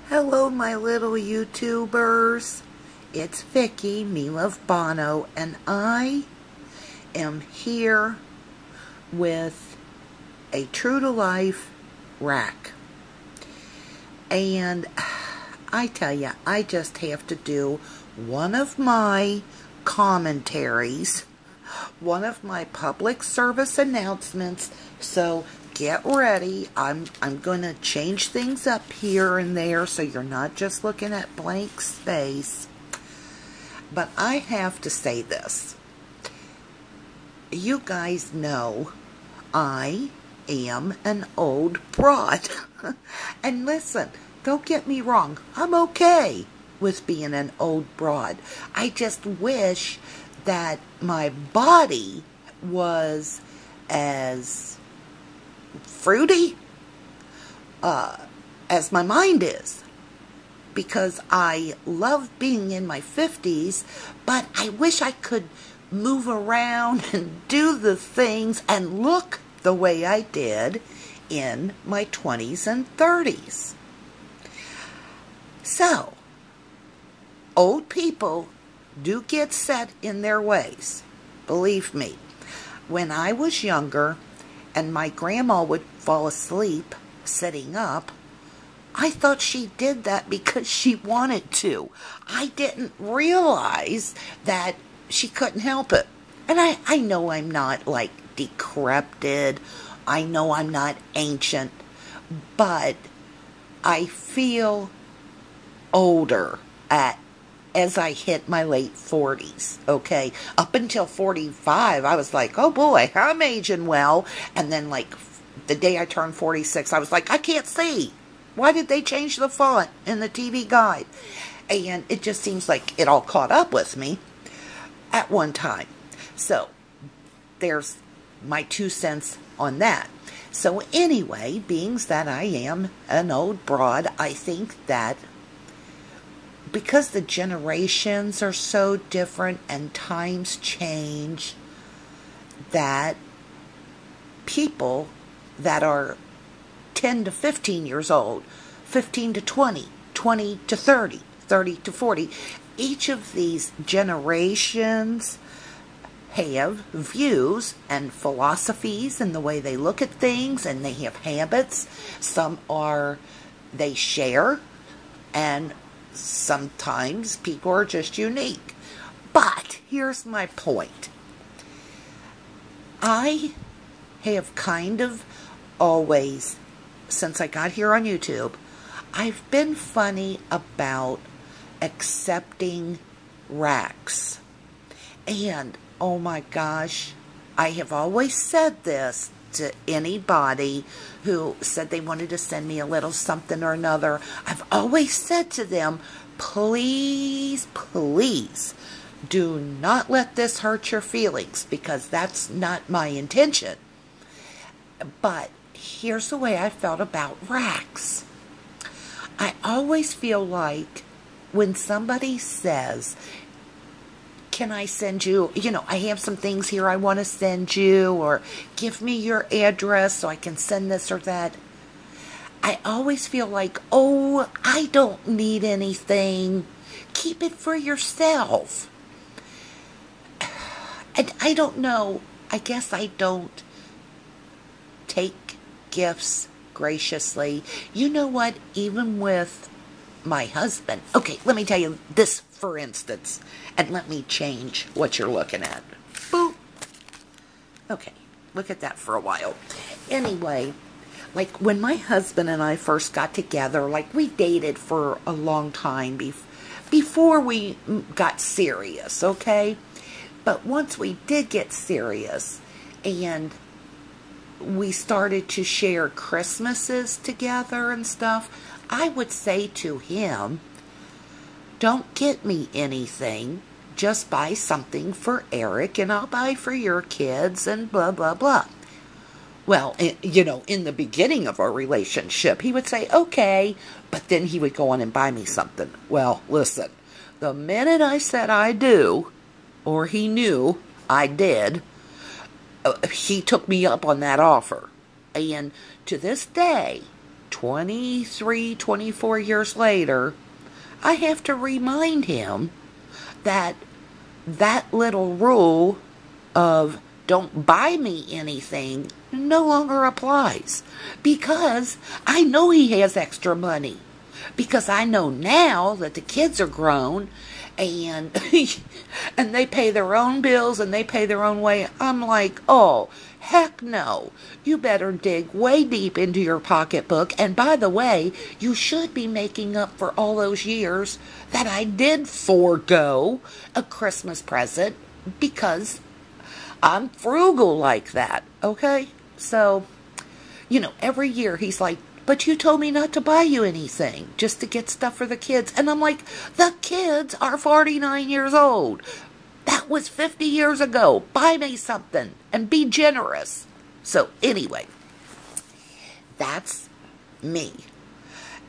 Hello, my little YouTubers. It's Vicky, me love Bono, and I am here with a true-to-life rack. And I tell you, I just have to do one of my commentaries, one of my public service announcements, so get ready. I'm going to change things up here and there so you're not just looking at blank space. But I have to say this. You guys know I am an old broad. And listen, don't get me wrong. I'm okay with being an old broad. I just wish that my body was as fruity as my mind is, because I love being in my 50s, but I wish I could move around and do the things and look the way I did in my 20s and 30s. So, old people do get set in their ways. Believe me, when I was younger, and my grandma would fall asleep sitting up, I thought she did that because she wanted to. I didn't realize that she couldn't help it. And I know I'm not like decrepit. I know I'm not ancient. But I feel older as I hit my late 40s, okay? Up until 45, I was like, oh boy, I'm aging well. And then like the day I turned 46, I was like, I can't see. Why did they change the font in the TV guide? And it just seems like it all caught up with me at one time. So there's my 2 cents on that. So anyway, being that I am an old broad, I think that because the generations are so different and times change, that people that are 10 to 15 years old, 15 to 20, 20 to 30, 30 to 40, each of these generations have views and philosophies and the way they look at things, and they have habits. Some they share, and sometimes people are just unique. But here's my point. I have kind of always, since I got here on YouTube, I've been funny about accepting racks. And oh my gosh, I have always said this to anybody who said they wanted to send me a little something or another. I've always said to them, please, please, do not let this hurt your feelings, because that's not my intention. But here's the way I felt about racks. I always feel like when somebody says, can I send you, I have some things here I want to send you, or give me your address so I can send this or that. I always feel like, oh, I don't need anything. Keep it for yourself. And I don't know. I guess I don't take gifts graciously. You know what? Even with my husband. Okay, let me tell you this, for instance, and let me change what you're looking at. Boop. Okay, look at that for a while. Anyway, like when my husband and I first got together, like we dated for a long time before we got serious, okay? But once we did get serious and we started to share Christmases together and stuff, I would say to him, don't get me anything, just buy something for Eric and I'll buy for your kids and blah, blah, blah. Well, in the beginning of our relationship, he would say, okay, but then he would go on and buy me something. Well, listen, the minute I said I do, or he knew I did, he took me up on that offer. And to this day, 23, 24 years later, I have to remind him that that little rule of don't buy me anything no longer applies, because I know he has extra money, because I know now that the kids are grown and and they pay their own bills and they pay their own way. I'm like, oh, heck no. You better dig way deep into your pocketbook. And by the way, you should be making up for all those years that I did forego a Christmas present, because I'm frugal like that, okay? So, every year he's like, but you told me not to buy you anything, just to get stuff for the kids. And I'm like, the kids are 49 years old. That was 50 years ago. Buy me something and be generous. So anyway, that's me.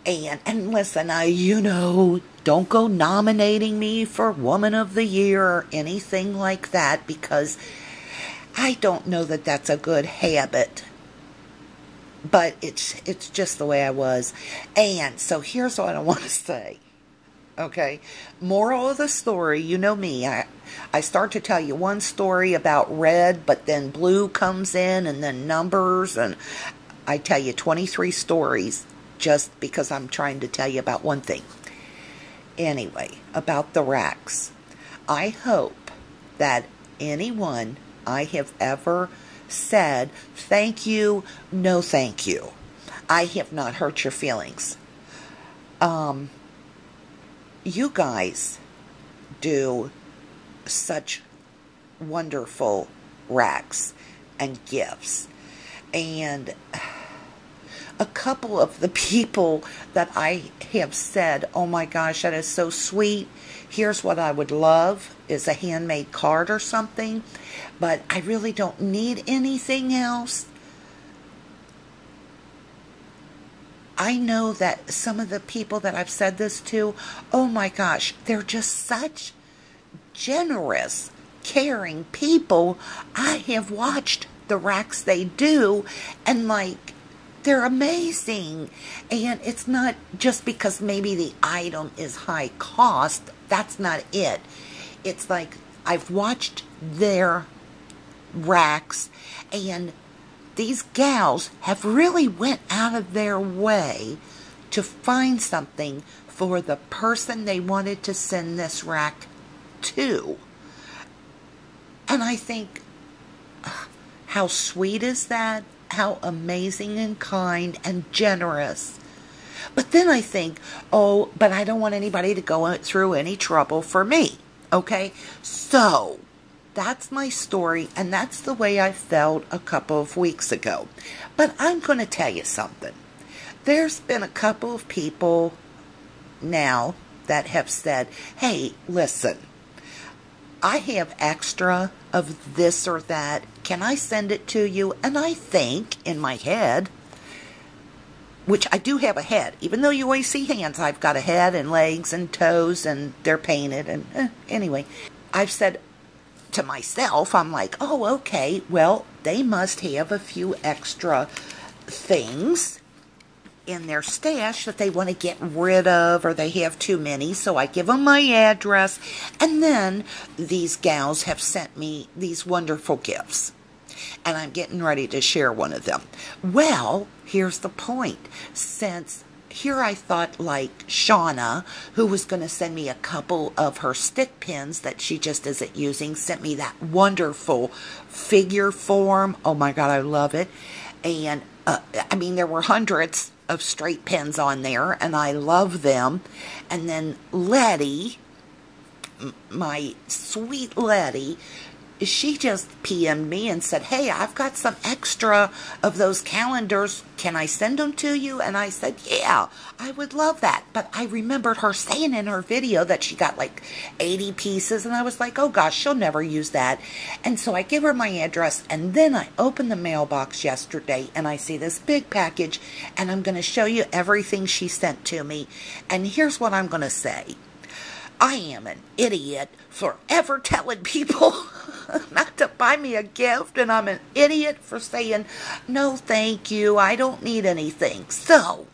And listen, don't go nominating me for Woman of the Year or anything like that, because I don't know that that's a good habit. But it's just the way I was. And so here's what I want to say. Okay? Moral of the story, you know me. I start to tell you one story about red, but then blue comes in, and then numbers, and I tell you 23 stories just because I'm trying to tell you about one thing. Anyway, about the RAKs. I hope that anyone I have ever said thank you, no thank you, I have not hurt your feelings. You guys do such wonderful RAKs and gifts, and a couple of the people that I have said, oh my gosh, that is so sweet, here's what I would love, is a handmade card or something, but I really don't need anything else. I know that some of the people that I've said this to, oh my gosh, they're just such generous, caring people. I have watched the RAKs they do, and they're amazing. And it's not just because maybe the item is high cost. That's not it. It's like I've watched their RAKs, and these gals have really went out of their way to find something for the person they wanted to send this RAK to. And I think, how sweet is that? How amazing and kind and generous. But then I think, oh, but I don't want anybody to go through any trouble for me. Okay? So, that's my story, and that's the way I felt a couple of weeks ago. But I'm going to tell you something. There's been a couple of people now that have said, hey, listen, I have extra of this or that. Can I send it to you? And I think, in my head, which I do have a head. Even though you always see hands, I've got a head and legs and toes, and they're painted. And anyway, I've said to myself, I'm like, oh, okay, well, they must have a few extra things in their stash that they want to get rid of, or they have too many, so I give them my address, and then these gals have sent me these wonderful gifts, and I'm getting ready to share one of them. Well, here's the point. Since here I thought, like Shauna, who was going to send me a couple of her stick pins that she just isn't using, sent me that wonderful figure form. Oh my God, I love it. And I mean, there were hundreds of straight pins on there, and I love them. And then Letty, my sweet Letty, she just PM'd me and said, hey, I've got some extra of those calendars. Can I send them to you? And I said, yeah, I would love that. But I remembered her saying in her video that she got like 80 pieces. And I was like, oh gosh, she'll never use that. And so I give her my address. And then I opened the mailbox yesterday and I see this big package. And I'm going to show you everything she sent to me. And here's what I'm going to say. I am an idiot for ever telling people not to buy me a gift, and I'm an idiot for saying, no thank you, I don't need anything. So,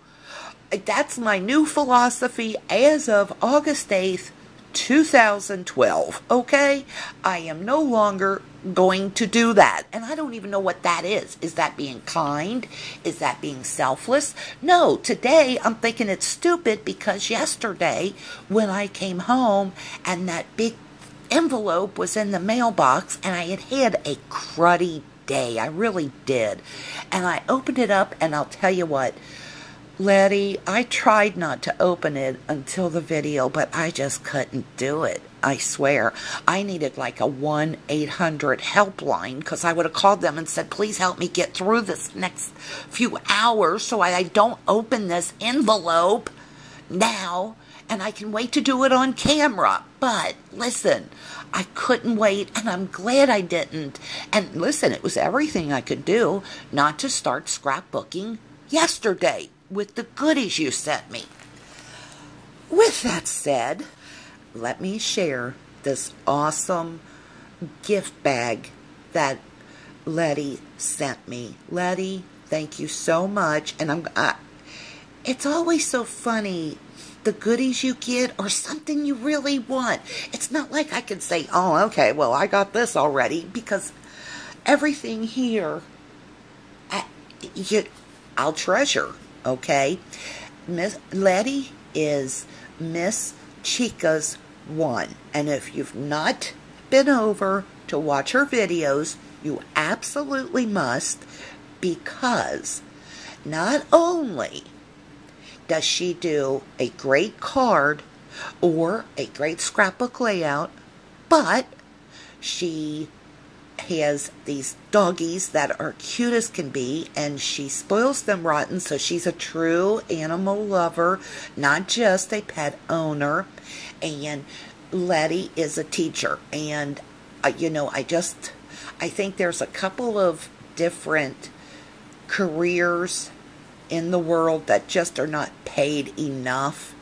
That's my new philosophy as of August 8th, 2012, okay? I am no longer going to do that. And I don't even know what that is. Is that being kind? Is that being selfless? No, today I'm thinking it's stupid because yesterday when I came home and that big envelope was in the mailbox and I had had a cruddy day. I really did. And I opened it up and I'll tell you what, Letty, I tried not to open it until the video, but I just couldn't do it. I swear. I needed like a 1-800 helpline because I would have called them and said, please help me get through this next few hours so I don't open this envelope now and I can wait to do it on camera. But listen, I couldn't wait and I'm glad I didn't. And listen, it was everything I could do not to start scrapbooking yesterday with the goodies you sent me. With that said, let me share this awesome gift bag that Letty sent me. Letty, thank you so much. And it's always so funny, the goodies you get or something you really want. It's not like I can say, oh, okay, well, I got this already, because everything here, I'll treasure. Okay, Miss Letty is MissChicas1, and if you've not been over to watch her videos, you absolutely must, because not only does she do a great card or a great scrapbook layout, but she has these doggies that are cute as can be, and she spoils them rotten, so she's a true animal lover, not just a pet owner. And Letty is a teacher, and I think there's a couple of different careers in the world that just are not paid enough.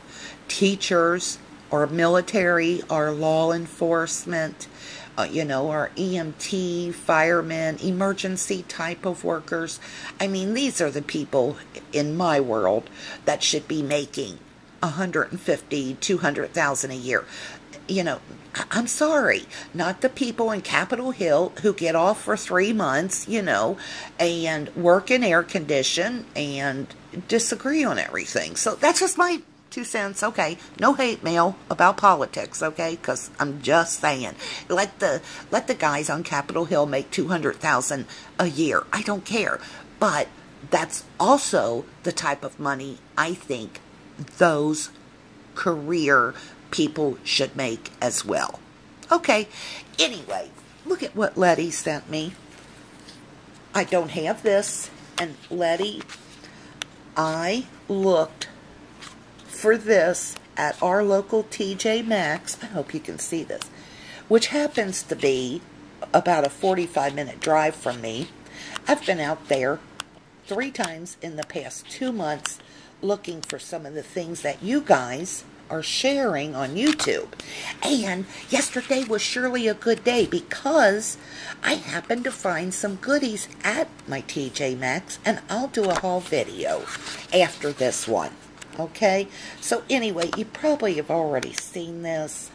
Teachers or military or law enforcement, our EMT, firemen, emergency type of workers. I mean, these are the people in my world that should be making $150,000, $200,000 a year. I'm sorry, not the people in Capitol Hill who get off for 3 months, and work in air condition and disagree on everything. So that's just my 2 cents, okay? No hate mail about politics, okay? Because I'm just saying, let the guys on Capitol Hill make $200,000 a year. I don't care, but that's also the type of money I think those career people should make as well. Okay. Anyway, look at what Letty sent me. I don't have this, and Letty, I looked for this at our local TJ Maxx. I hope you can see this, which happens to be about a 45-minute drive from me. I've been out there 3 times in the past 2 months looking for some of the things that you guys are sharing on YouTube. And yesterday was surely a good day because I happened to find some goodies at my TJ Maxx, and I'll do a haul video after this one. Okay, so anyway, you probably have already seen this.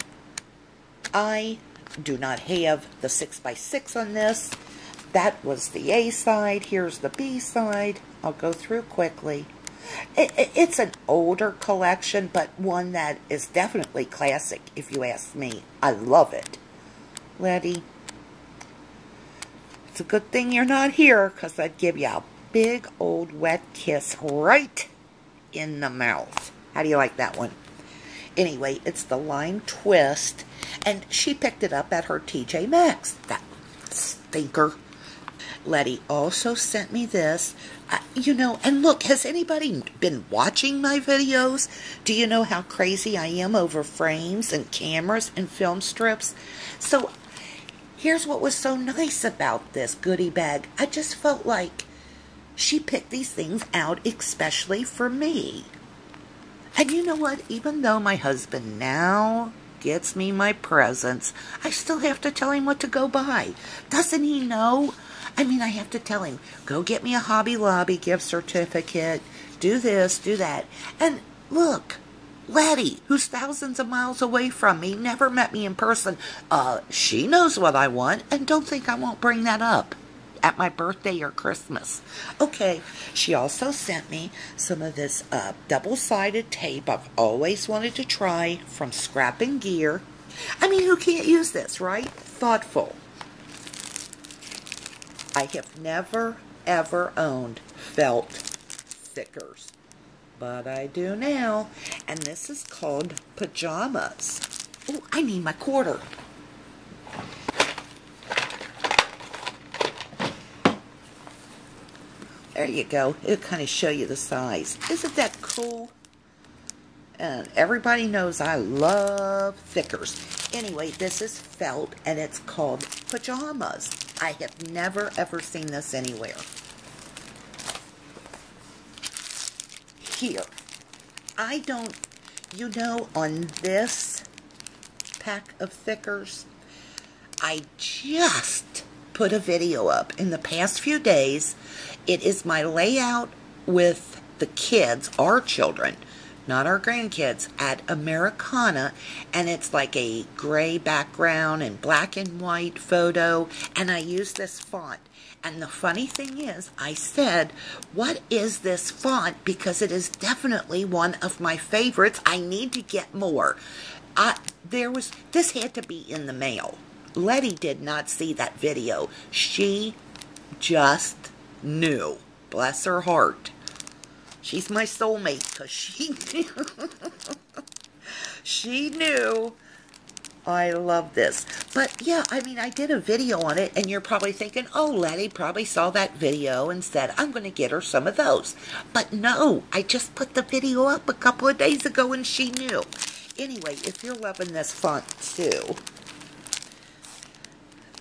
I do not have the 6x6 on this. That was the A side. Here's the B side. I'll go through quickly. It's an older collection, but one that is definitely classic, if you ask me. I love it. Letty, it's a good thing you're not here, because I'd give you a big old wet kiss right in the mouth. How do you like that one? Anyway, it's the Lime Twist, and she picked it up at her TJ Maxx. That stinker. Letty also sent me this. And look, has anybody been watching my videos? Do you know how crazy I am over frames and cameras and film strips? So here's what was so nice about this goodie bag. I just felt like she picked these things out especially for me. And you know what? Even though my husband now gets me my presents, I still have to tell him what to go buy. Doesn't he know? I mean, I have to tell him, go get me a Hobby Lobby gift certificate, do this, do that. And look, Letty, who's thousands of miles away from me, never met me in person, she knows what I want, and don't think I won't bring that up at my birthday or Christmas. Okay, she also sent me some of this double-sided tape I've always wanted to try from Scrap and Gear. I mean, who can't use this, right? Thoughtful. I have never, ever owned felt stickers, but I do now, and this is called Pajamas. Oh, I need my quarter. There you go. It'll kind of show you the size. Isn't that cool? And everybody knows I love thickers. Anyway, this is felt, and it's called Pajamas. I have never, ever seen this anywhere. Here. I don't, you know, on this pack of thickers, I just put a video up in the past few days. It is my layout with the kids, our children, not our grandkids, at Americana, and it's like a gray background and black and white photo, and I use this font. And the funny thing is, I said, what is this font? Because it is definitely one of my favorites. I need to get more. This had to be in the mail. Letty did not see that video. She just knew. Bless her heart. She's my soulmate because she knew. She knew I love this. But yeah, I mean, I did a video on it, and you're probably thinking, oh, Letty probably saw that video and said, I'm going to get her some of those. But no, I just put the video up a couple of days ago, and she knew. Anyway, if you're loving this font too,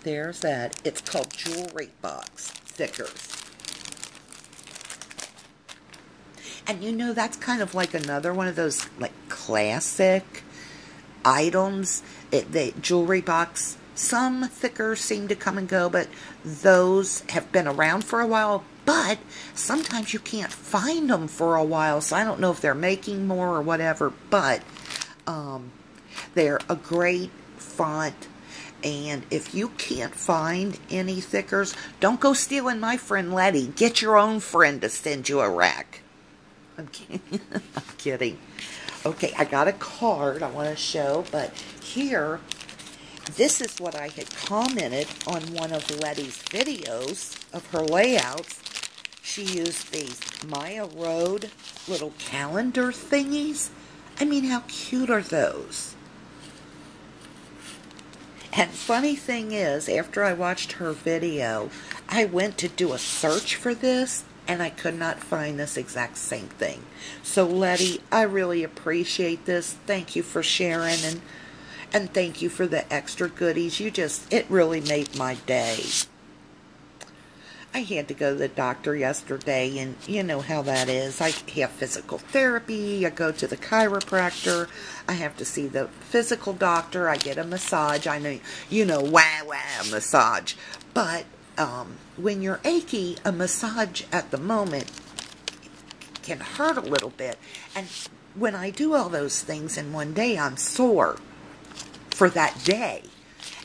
there's that. It's called Jewelry Box Stickers. And you know, that's kind of like another one of those like classic items. The jewelry box, some thickers seem to come and go, but those have been around for a while. But sometimes you can't find them for a while, so I don't know if they're making more or whatever. But they're a great font. And if you can't find any thickers, don't go stealing my friend Letty. Get your own friend to send you a rack. I'm kidding. I'm kidding. Okay, I got a card I want to show, but here, this is what I had commented on one of Letty's videos of her layouts. She used these Maya Road little calendar thingies. I mean, how cute are those? And funny thing is, after I watched her video, I went to do a search for this, and I could not find this exact same thing. So Letty, I really appreciate this. Thank you for sharing, and thank you for the extra goodies. It really made my day. I had to go to the doctor yesterday, and you know how that is. I have physical therapy, I go to the chiropractor, I have to see the physical doctor, I get a massage. I know, you know, wah massage. But when you're achy, a massage at the moment can hurt a little bit. And when I do all those things in one day, I'm sore for that day.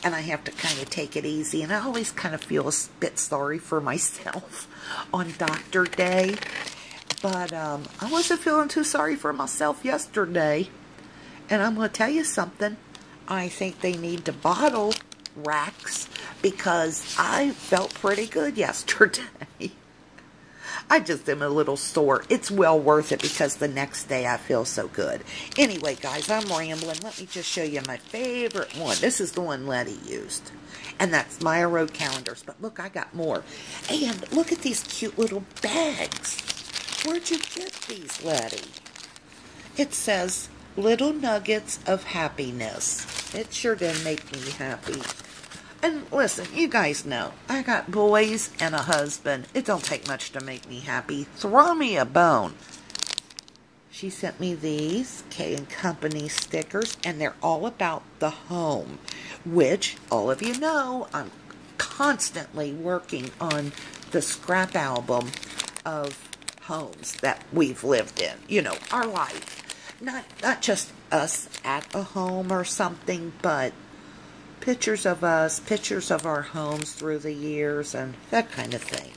And I have to kind of take it easy. And I always kind of feel a bit sorry for myself on doctor day. But I wasn't feeling too sorry for myself yesterday. And I'm going to tell you something. I think they need to bottle racks because I felt pretty good yesterday. I just am a little sore. It's well worth it because the next day I feel so good. Anyway, guys, I'm rambling. Let me just show you my favorite one. This is the one Letty used. And that's Maya Road calendars. But look, I got more. And look at these cute little bags. Where'd you get these, Letty? It says, Little Nuggets of Happiness. It sure did make me happy. And listen, you guys know, I got boys and a husband. It don't take much to make me happy. Throw me a bone. She sent me these K & Company stickers, and they're all about the home, which, all of you know, I'm constantly working on the scrap album of homes that we've lived in, you know, our life. Not just us at a home or something, but pictures of us, pictures of our homes through the years, and that kind of thing.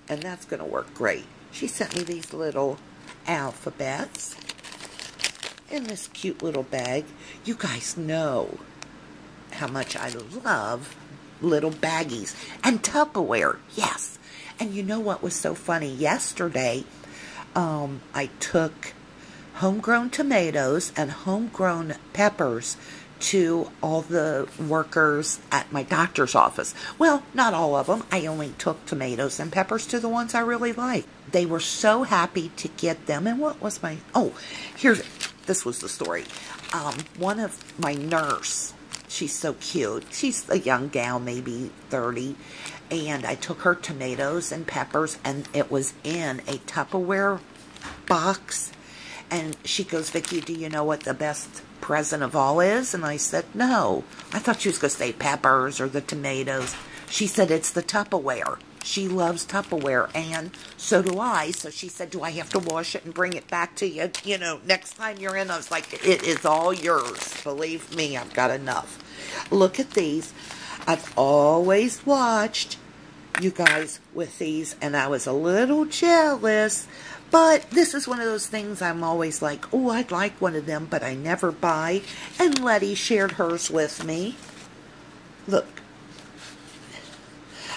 And that's going to work great. She sent me these little alphabets in this cute little bag. You guys know how much I love little baggies. And Tupperware, yes. And you know what was so funny? Yesterday, I took homegrown tomatoes and homegrown peppers to all the workers at my doctor's office. Well, not all of them. I only took tomatoes and peppers to the ones I really like. They were so happy to get them. And what was my... Oh, this was the story. One of my nurse, she's so cute. She's a young gal, maybe 30. And I took her tomatoes and peppers, and it was in a Tupperware box. And she goes, Vicki, do you know what the best present of all is? And I said, no. I thought she was going to say peppers or the tomatoes. She said, it's the Tupperware. She loves Tupperware, and so do I. So she said, do I have to wash it and bring it back to you, you know, next time you're in? I was like, it is all yours. Believe me, I've got enough. Look at these. I've always watched you guys with these, and I was a little jealous. But this is one of those things I'm always like, oh, I'd like one of them, but I never buy. And Letty shared hers with me. Look.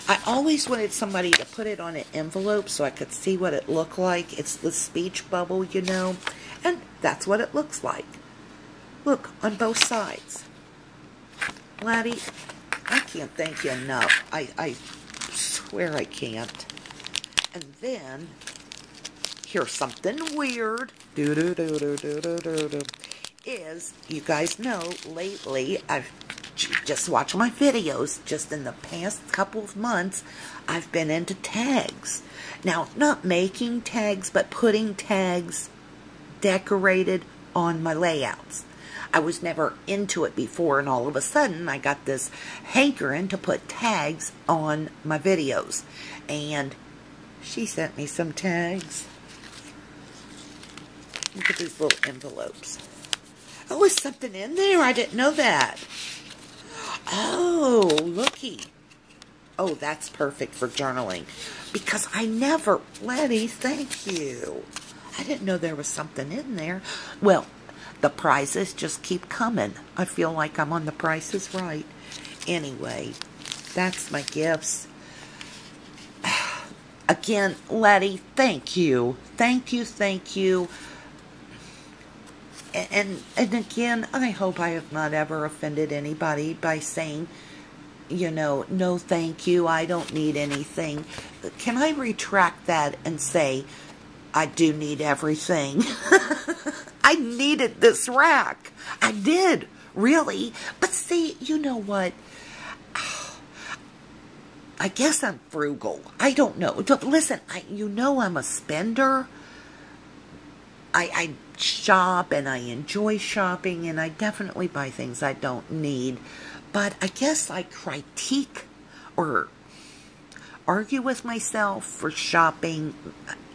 I always wanted somebody to put it on an envelope so I could see what it looked like. It's the speech bubble, you know. And that's what it looks like. Look, on both sides. Letty, I can't thank you enough. I swear I can't. And then... here's something weird. Is, you guys know, lately, I've just watched my videos. Just in the past couple of months, I've been into tags. Now, not making tags, but putting tags decorated on my layouts. I was never into it before, and all of a sudden, I got this hankering to put tags on my videos. And she sent me some tags. Look at these little envelopes. Oh, is something in there? I didn't know that. Oh, looky. Oh, that's perfect for journaling. Because I never... Letty, thank you. I didn't know there was something in there. Well, the prizes just keep coming. I feel like I'm on The Price is Right. Anyway, that's my gifts. Again, Letty, thank you. Thank you, thank you. And again, I hope I have not ever offended anybody by saying, you know, no thank you, I don't need anything. Can I retract that and say, I do need everything? I needed this rack. I did, really. But see, you know what? I guess I'm frugal. I don't know. Listen, you know I'm a spender. I shop and I enjoy shopping, and I definitely buy things I don't need. But I guess I critique or argue with myself for shopping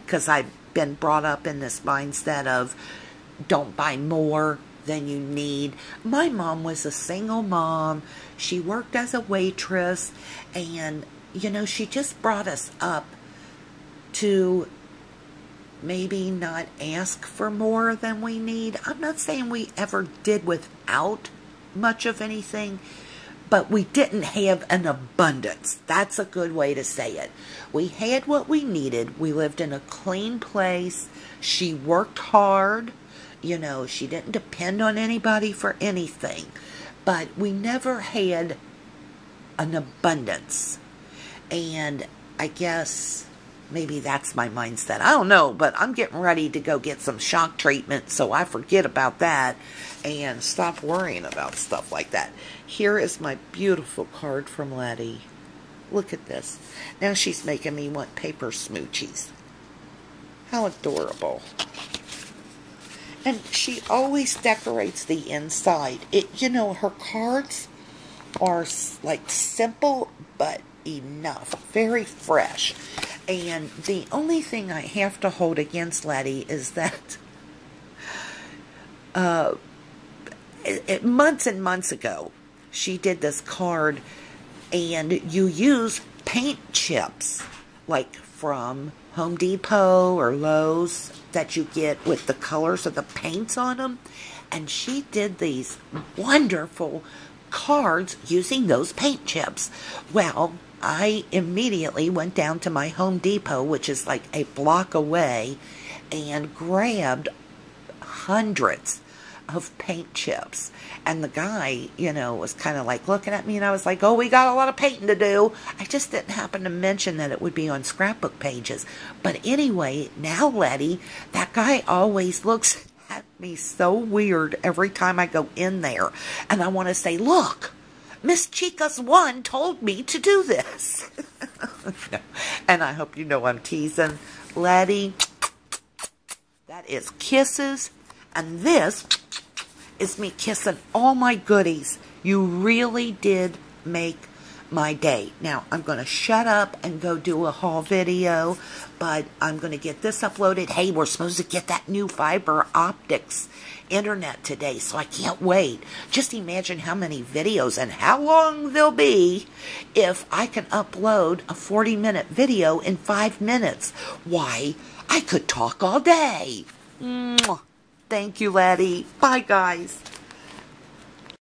because I've been brought up in this mindset of don't buy more than you need. My mom was a single mom. She worked as a waitress, and, you know, she just brought us up to maybe not ask for more than we need. I'm not saying we ever did without much of anything, but we didn't have an abundance. That's a good way to say it. We had what we needed. We lived in a clean place. She worked hard. You know, she didn't depend on anybody for anything. But we never had an abundance. And I guess maybe that's my mindset. I don't know, but I'm getting ready to go get some shock treatment so I forget about that and stop worrying about stuff like that. Here is my beautiful card from Letty. Look at this. Now she's making me want paper smoochies. How adorable. And she always decorates the inside. You know, her cards are like simple but enough. Very fresh. And the only thing I have to hold against Letty is that months and months ago, she did this card, and you use paint chips, like from Home Depot or Lowe's, that you get with the colors of the paints on them. And she did these wonderful cards using those paint chips. Well, I immediately went down to my Home Depot, which is like a block away, and grabbed hundreds of paint chips. And the guy, you know, was kind of like looking at me, and I was like, oh, we got a lot of painting to do. I just didn't happen to mention that it would be on scrapbook pages. But anyway, now, Letty, that guy always looks at me so weird every time I go in there. And I want to say, look, MissChicas1 told me to do this. And I hope you know I'm teasing. Letty, that is kisses. And this is me kissing all my goodies. You really did make my day. Now, I'm going to shut up and go do a haul video, but I'm going to get this uploaded. Hey, we're supposed to get that new fiber optics internet today, so I can't wait. Just imagine how many videos and how long they'll be if I can upload a 40-minute video in 5 minutes. Why, I could talk all day. Mwah. Thank you, Letty. Bye, guys.